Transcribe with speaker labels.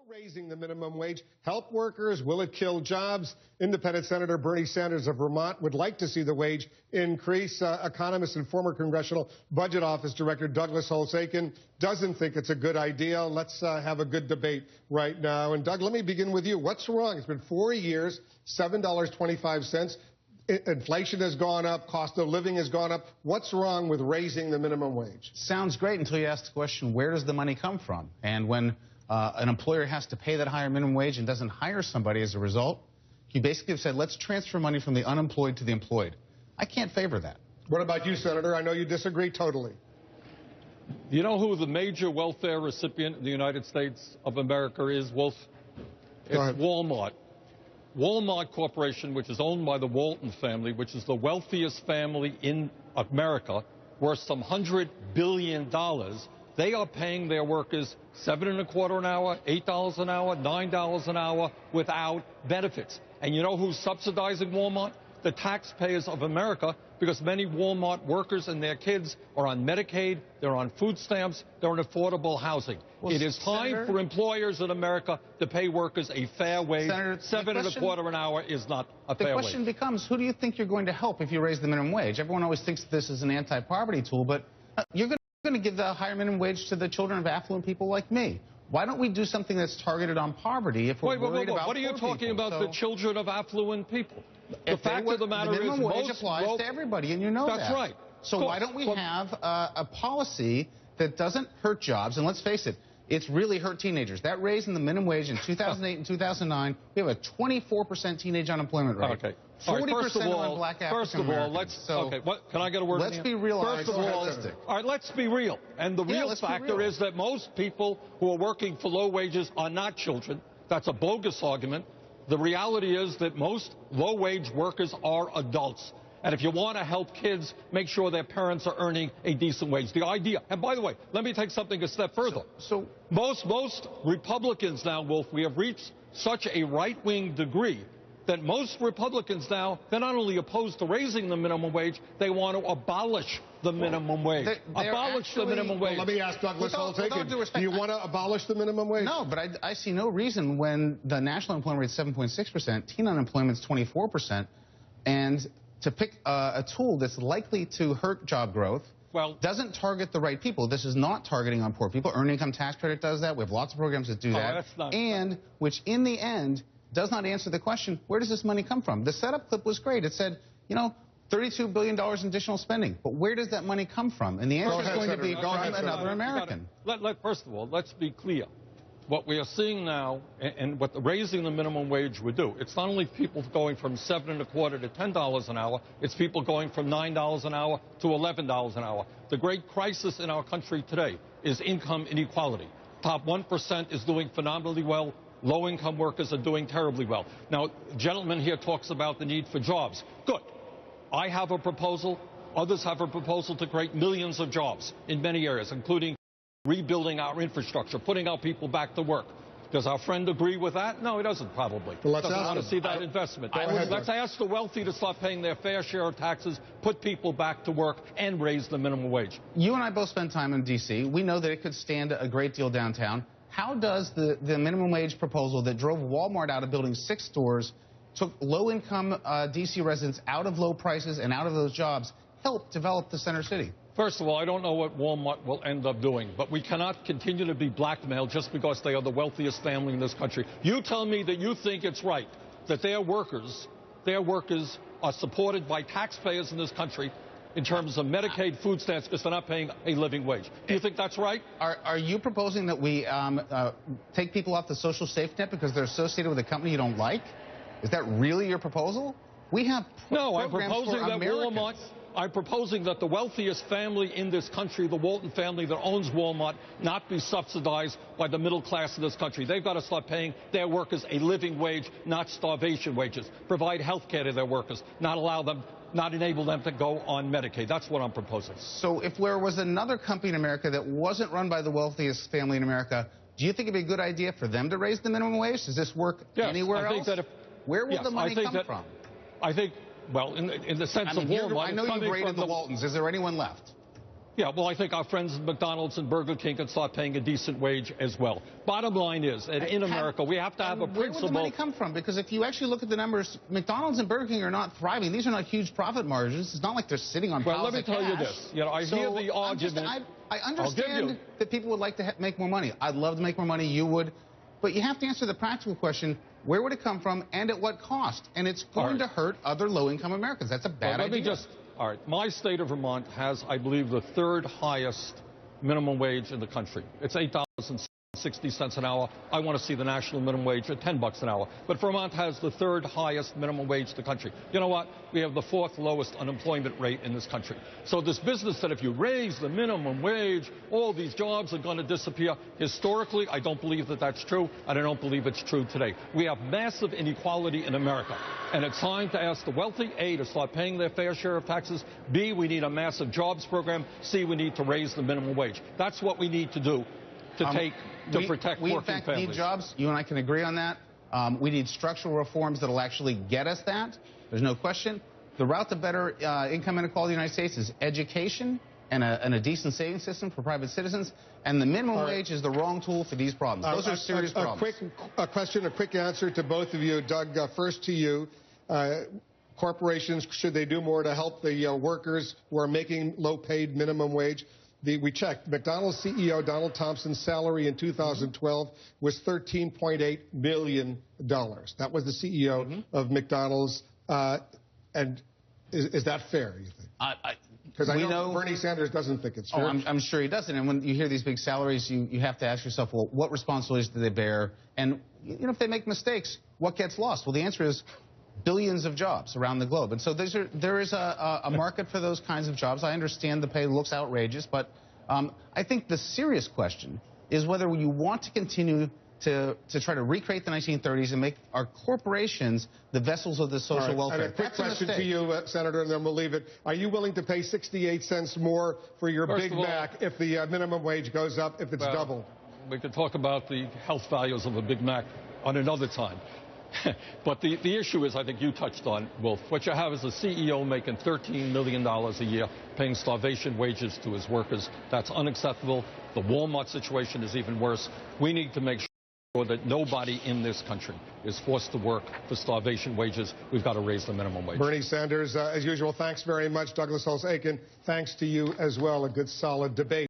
Speaker 1: raising the minimum wage help workers? Will it kill jobs? Independent Senator Bernie Sanders of Vermont would like to see the wage increase. Economist and former Congressional Budget Office Director Douglas Holtz-Eakin doesn't think it's a good idea. Let's have a good debate right now. And Doug, let me begin with you. What's wrong? It's been 4 years, $7.25. Inflation has gone up. Cost of living has gone up. What's wrong with raising the minimum wage?
Speaker 2: Sounds great until you ask the question, where does the money come from? And when an employer has to pay that higher minimum wage and doesn't hire somebody as a result, you basically have said, let's transfer money from the unemployed to the employed. I can't favor that. What about you, Senator? I know you disagree totally.
Speaker 3: You know who the major welfare recipient in the United States of America is, Wolf? It's Wal-Mart. Wal-Mart Corporation, which is owned by the Walton family, which is the wealthiest family in America, worth some $100 billion. They are paying their workers $7.25 an hour, $8 an hour, $9 an hour without benefits. And you know who's subsidizing Walmart? The taxpayers of America, because many Walmart workers and their kids are on Medicaid, they're on food stamps, they're on affordable housing. Well, it is time for employers in America to pay workers a fair wage. $7.25 an hour is not a fair wage. The question becomes, who do you think you're going to help if you raise the minimum wage? Everyone always thinks this is an anti-poverty tool, but you're going to give the higher minimum wage to the children of affluent people like me. Why don't we do something that's targeted on poverty if we're worried about what are you talking about, the children of affluent people? The fact of the matter is,
Speaker 2: minimum wage applies to everybody, and you know that.
Speaker 3: That's right.
Speaker 2: So why don't we have a policy that doesn't hurt jobs? And let's face it, it's really hurt teenagers. That raise in the minimum wage in 2008 and 2009, we have a 24% teenage unemployment rate.
Speaker 3: Okay.
Speaker 2: 40% among black African Americans.
Speaker 3: Can I get a word?
Speaker 2: Let's be real.
Speaker 3: First of all, let's be real. And the real factor is that most people who are working for low wages are not children. That's a bogus argument. The reality is that most low-wage workers are adults. And if you want to help kids, make sure their parents are earning a decent wage. The idea, and by the way, let me take something a step further. Most Republicans now, Wolf, we have reached such a right-wing degree that most Republicans now, they're not only opposed to raising the minimum wage, they want to abolish the minimum wage. Abolish the minimum wage.
Speaker 1: Well, let me ask Douglas Holtz-Eakin, do you want to abolish the minimum wage?
Speaker 2: No, but I see no reason when the national employment rate is 7.6%, teen unemployment is 24%, and to pick a tool that's likely to hurt job growth, doesn't target the right people. This is not targeting on poor people. Earned income tax credit does that. We have lots of programs that do that. And which, in the end, does not answer the question, where does this money come from? The setup clip was great. It said, you know, $32 billion in additional spending. But where does that money come from? And the answer is going to be from another American.
Speaker 3: First of all, let's be clear. What we are seeing now, and what raising the minimum wage would do, it's not only people going from $7.25 to $10 an hour, it's people going from $9 an hour to $11 an hour. The great crisis in our country today is income inequality. Top 1% is doing phenomenally well. Low-income workers are doing terribly well. Now, the gentleman here talks about the need for jobs. Good. I have a proposal. Others have a proposal to create millions of jobs in many areas, including rebuilding our infrastructure, putting our people back to work. Does our friend agree with that? No, he doesn't, probably.
Speaker 1: Well, let's
Speaker 3: want to see that investment. Let's ask the wealthy to start paying their fair share of taxes, put people back to work, and raise the minimum wage.
Speaker 2: You and I both spent time in D.C. We know that it could stand a great deal downtown. How does the minimum wage proposal that drove Walmart out of building 6 stores, took low-income D.C. residents out of low prices and out of those jobs, help develop the center city?
Speaker 3: First of all, I don't know what Walmart will end up doing, but we cannot continue to be blackmailed just because they are the wealthiest family in this country. You tell me that you think it's right that their workers are supported by taxpayers in this country in terms of Medicaid, food stamps, because they're not paying a living wage. Do you think that's right?
Speaker 2: Are you proposing that we take people off the social safety net because they're associated with a company you don't like? Is that really your proposal? We have
Speaker 3: I'm proposing that Walmart. I'm proposing that the wealthiest family in this country, the Walton family that owns Walmart, not be subsidized by the middle class of this country. They've got to start paying their workers a living wage, not starvation wages. Provide health care to their workers, not enable them to go on Medicaid. That's what I'm proposing.
Speaker 2: So if there was another company in America that wasn't run by the wealthiest family in America, do you think it'd be a good idea for them to raise the minimum wage? Does this work anywhere else? Where will the money come from?
Speaker 3: I think, well, in the sense of Walmart,
Speaker 2: I know you've raided the Waltons. Is there anyone left?
Speaker 3: Yeah, well, I think our friends at McDonald's and Burger King can start paying a decent wage as well. Bottom line is, in America, we have to have a principle.
Speaker 2: Where would the money come from? Because if you actually look at the numbers, McDonald's and Burger King are not thriving. These are not huge profit margins. It's not like they're sitting on piles of cash.
Speaker 3: Well, let me tell you this. You know, I hear the argument.
Speaker 2: I understand that people would like to make more money. I'd love to make more money. You would. But you have to answer the practical question, where would it come from and at what cost? And it's going to hurt other low-income Americans. That's a bad idea.
Speaker 3: All right, my state of Vermont has, I believe, the third highest minimum wage in the country. It's $8.60 an hour. I want to see the national minimum wage at $10 an hour. But Vermont has the third highest minimum wage in the country. You know what? We have the fourth lowest unemployment rate in this country. So this business that if you raise the minimum wage, all these jobs are going to disappear. Historically, I don't believe that that's true, and I don't believe it's true today. We have massive inequality in America, and it's time to ask the wealthy, A, to start paying their fair share of taxes, B, we need a massive jobs program, C, we need to raise the minimum wage. That's what we need to do to protect working families.
Speaker 2: We, in fact, need jobs. You and I can agree on that. We need structural reforms that will actually get us that. There's no question. The route to better income inequality in the United States is education and a decent savings system for private citizens. And the minimum wage is the wrong tool for these problems. Those are serious problems.
Speaker 1: A quick answer to both of you. Doug, first to you. Corporations, should they do more to help the workers who are making low-paid minimum wage? We checked. McDonald's CEO Donald Thompson's salary in 2012 was $13.8 million. That was the CEO of McDonald's. And is that fair, you think? Because I know Bernie Sanders doesn't think it's fair.
Speaker 2: Oh, I'm sure he doesn't. And when you hear these big salaries, you have to ask yourself, well, what responsibilities do they bear? And you know, if they make mistakes, what gets lost? Well, the answer is billions of jobs around the globe. And so there is a market for those kinds of jobs. I understand the pay looks outrageous, but I think the serious question is whether you want to continue to try to recreate the 1930s and make our corporations the vessels of the social welfare.
Speaker 1: And a quick question to you, Senator, and then we'll leave it. Are you willing to pay 68 cents more for your Big Mac if the minimum wage goes up, if it's doubled?
Speaker 3: We could talk about the health values of a Big Mac on another time. But the issue is, I think you touched on, Wolf, what you have is a CEO making $13 million a year, paying starvation wages to his workers. That's unacceptable. The Wal-Mart situation is even worse. We need to make sure that nobody in this country is forced to work for starvation wages. We've got to raise the minimum wage.
Speaker 1: Bernie Sanders, as usual, thanks very much. Douglas Holtz-Eakin, thanks to you as well. A good, solid debate.